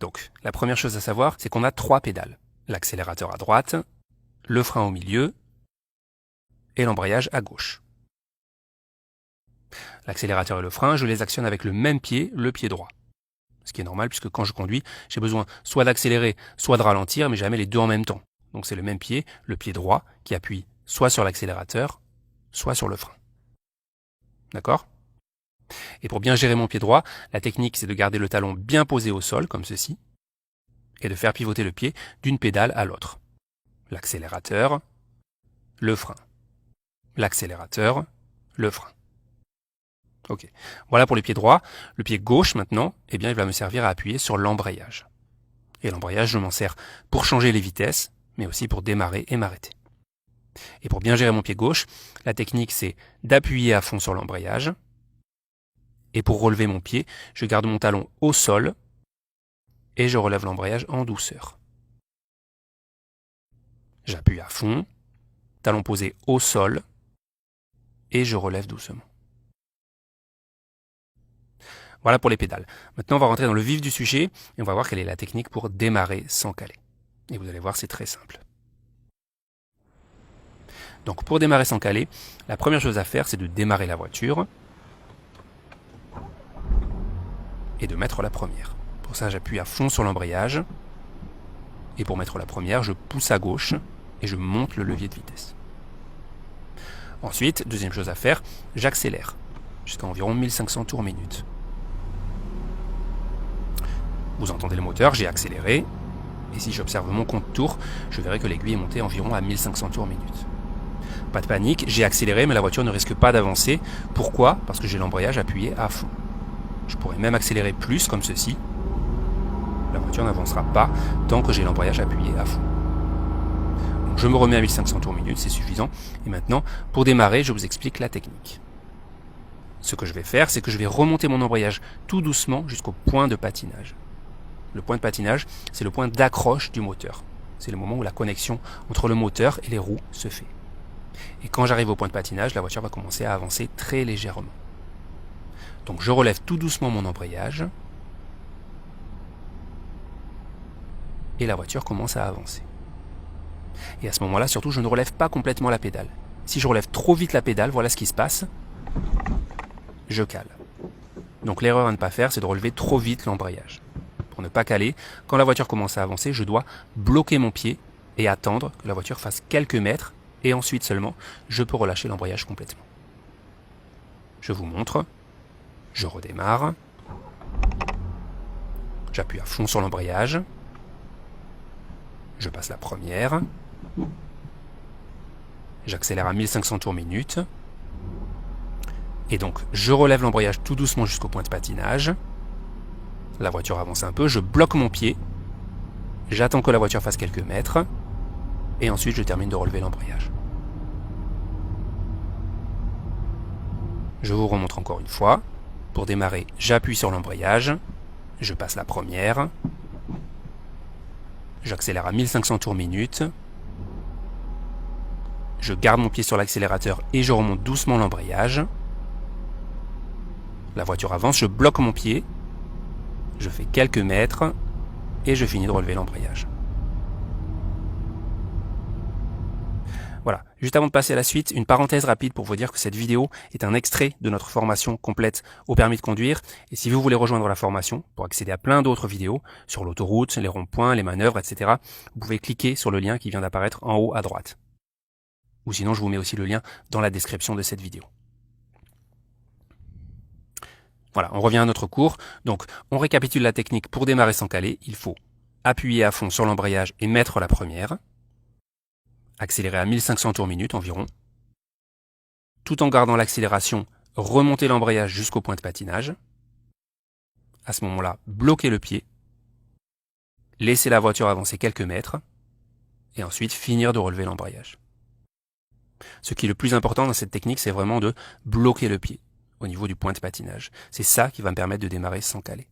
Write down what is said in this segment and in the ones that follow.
Donc, la première chose à savoir, c'est qu'on a 3 pédales. L'accélérateur à droite, le frein au milieu et l'embrayage à gauche. L'accélérateur et le frein, je les actionne avec le même pied, le pied droit. Ce qui est normal puisque quand je conduis, j'ai besoin soit d'accélérer, soit de ralentir, mais jamais les deux en même temps. Donc c'est le même pied, le pied droit, qui appuie soit sur l'accélérateur, soit sur le frein. D'accord ? Et pour bien gérer mon pied droit, la technique c'est de garder le talon bien posé au sol, comme ceci, et de faire pivoter le pied d'une pédale à l'autre. L'accélérateur, le frein. L'accélérateur, le frein. Ok. Voilà pour les pieds droits. Le pied gauche maintenant, eh bien, il va me servir à appuyer sur l'embrayage. Et l'embrayage, je m'en sers pour changer les vitesses, mais aussi pour démarrer et m'arrêter. Et pour bien gérer mon pied gauche, la technique c'est d'appuyer à fond sur l'embrayage. Et pour relever mon pied, je garde mon talon au sol et je relève l'embrayage en douceur. J'appuie à fond, talon posé au sol et je relève doucement. Voilà pour les pédales. Maintenant, on va rentrer dans le vif du sujet et on va voir quelle est la technique pour démarrer sans caler. Et vous allez voir, c'est très simple. Donc, pour démarrer sans caler, la première chose à faire, c'est de démarrer la voiture et de mettre la première. Pour ça, j'appuie à fond sur l'embrayage et pour mettre la première, je pousse à gauche et je monte le levier de vitesse. Ensuite, deuxième chose à faire, j'accélère jusqu'à environ 1500 tours minute. Vous entendez le moteur, j'ai accéléré, et si j'observe mon compte tours, je verrai que l'aiguille est montée environ à 1500 tours minute. Pas de panique, j'ai accéléré, mais la voiture ne risque pas d'avancer. Pourquoi ? Parce que j'ai l'embrayage appuyé à fond. Je pourrais même accélérer plus, comme ceci. La voiture n'avancera pas tant que j'ai l'embrayage appuyé à fond. Donc je me remets à 1500 tours minute, c'est suffisant. Et maintenant, pour démarrer, je vous explique la technique. Ce que je vais faire, c'est que je vais remonter mon embrayage tout doucement jusqu'au point de patinage. Le point de patinage, c'est le point d'accroche du moteur. C'est le moment où la connexion entre le moteur et les roues se fait. Et quand j'arrive au point de patinage, la voiture va commencer à avancer très légèrement. Donc je relève tout doucement mon embrayage. Et la voiture commence à avancer. Et à ce moment-là, surtout, je ne relève pas complètement la pédale. Si je relève trop vite la pédale, voilà ce qui se passe. Je cale. Donc l'erreur à ne pas faire, c'est de relever trop vite l'embrayage. Pour ne pas caler, quand la voiture commence à avancer, je dois bloquer mon pied et attendre que la voiture fasse quelques mètres et ensuite seulement, je peux relâcher l'embrayage complètement. Je vous montre. Je redémarre. J'appuie à fond sur l'embrayage. Je passe la première. J'accélère à 1500 tours minute. Et donc, je relève l'embrayage tout doucement jusqu'au point de patinage. La voiture avance un peu, je bloque mon pied. J'attends que la voiture fasse quelques mètres. Et ensuite, je termine de relever l'embrayage. Je vous remontre encore une fois. Pour démarrer, j'appuie sur l'embrayage. Je passe la première. J'accélère à 1500 tours minute. Je garde mon pied sur l'accélérateur et je remonte doucement l'embrayage. La voiture avance, je bloque mon pied. Je fais quelques mètres et je finis de relever l'embrayage. Voilà, juste avant de passer à la suite, une parenthèse rapide pour vous dire que cette vidéo est un extrait de notre formation complète au permis de conduire. Et si vous voulez rejoindre la formation pour accéder à plein d'autres vidéos sur l'autoroute, les ronds-points, les manœuvres, etc., vous pouvez cliquer sur le lien qui vient d'apparaître en haut à droite. Ou sinon, je vous mets aussi le lien dans la description de cette vidéo. Voilà, on revient à notre cours. Donc, on récapitule la technique pour démarrer sans caler. Il faut appuyer à fond sur l'embrayage et mettre la première. Accélérer à 1500 tours minute environ. Tout en gardant l'accélération, remonter l'embrayage jusqu'au point de patinage. À ce moment-là, bloquer le pied. Laisser la voiture avancer quelques mètres. Et ensuite, finir de relever l'embrayage. Ce qui est le plus important dans cette technique, c'est vraiment de bloquer le pied au niveau du point de patinage. C'est ça qui va me permettre de démarrer sans caler.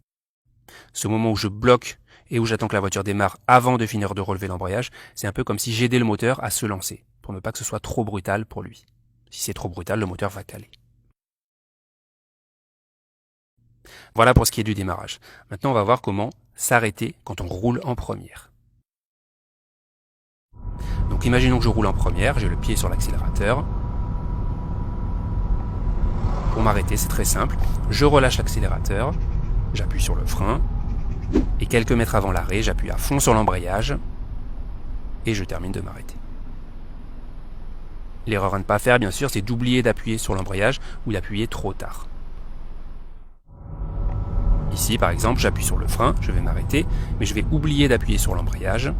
Ce moment où je bloque et où j'attends que la voiture démarre avant de finir de relever l'embrayage, c'est un peu comme si j'aidais le moteur à se lancer, pour ne pas que ce soit trop brutal pour lui. Si c'est trop brutal, le moteur va caler. Voilà pour ce qui est du démarrage. Maintenant, on va voir comment s'arrêter quand on roule en première. Donc imaginons que je roule en première, j'ai le pied sur l'accélérateur. Pour m'arrêter, c'est très simple. Je relâche l'accélérateur, j'appuie sur le frein, et quelques mètres avant l'arrêt, j'appuie à fond sur l'embrayage, et je termine de m'arrêter. L'erreur à ne pas faire, bien sûr, c'est d'oublier d'appuyer sur l'embrayage ou d'appuyer trop tard. Ici, par exemple, j'appuie sur le frein, je vais m'arrêter, mais je vais oublier d'appuyer sur l'embrayage.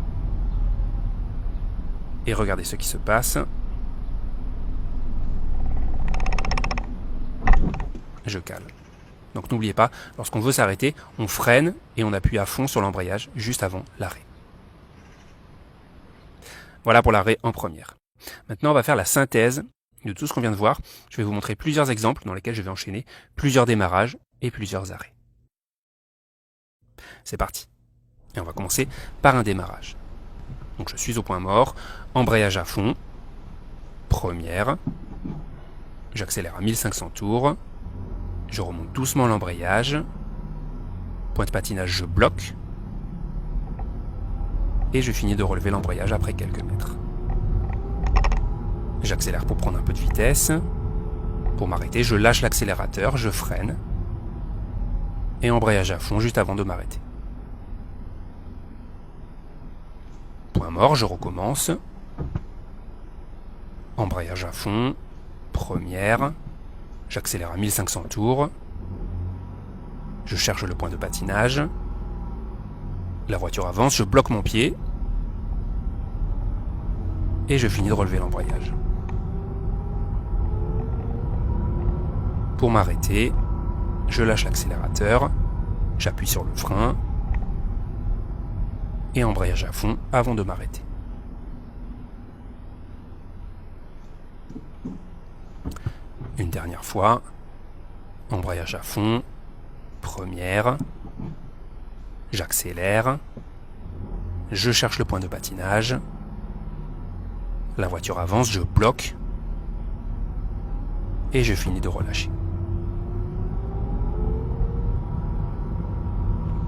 Et regardez ce qui se passe. Je cale. Donc n'oubliez pas, lorsqu'on veut s'arrêter, on freine et on appuie à fond sur l'embrayage juste avant l'arrêt. Voilà pour l'arrêt en première. Maintenant, on va faire la synthèse de tout ce qu'on vient de voir. Je vais vous montrer plusieurs exemples dans lesquels je vais enchaîner plusieurs démarrages et plusieurs arrêts. C'est parti. Et on va commencer par un démarrage. Donc je suis au point mort, embrayage à fond, première, j'accélère à 1500 tours, je remonte doucement l'embrayage, point de patinage je bloque, et je finis de relever l'embrayage après quelques mètres. J'accélère pour prendre un peu de vitesse, pour m'arrêter je lâche l'accélérateur, je freine, et embrayage à fond juste avant de m'arrêter. Point mort, je recommence. Embrayage à fond, première, j'accélère à 1500 tours, je cherche le point de patinage, la voiture avance, je bloque mon pied, et je finis de relever l'embrayage. Pour m'arrêter, je lâche l'accélérateur, j'appuie sur le frein, et embrayage à fond avant de m'arrêter. Une dernière fois, embrayage à fond, première, j'accélère, je cherche le point de patinage, la voiture avance, je bloque, et je finis de relâcher.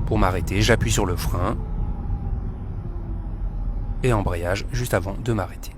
Pour m'arrêter, j'appuie sur le frein, et embrayage juste avant de m'arrêter.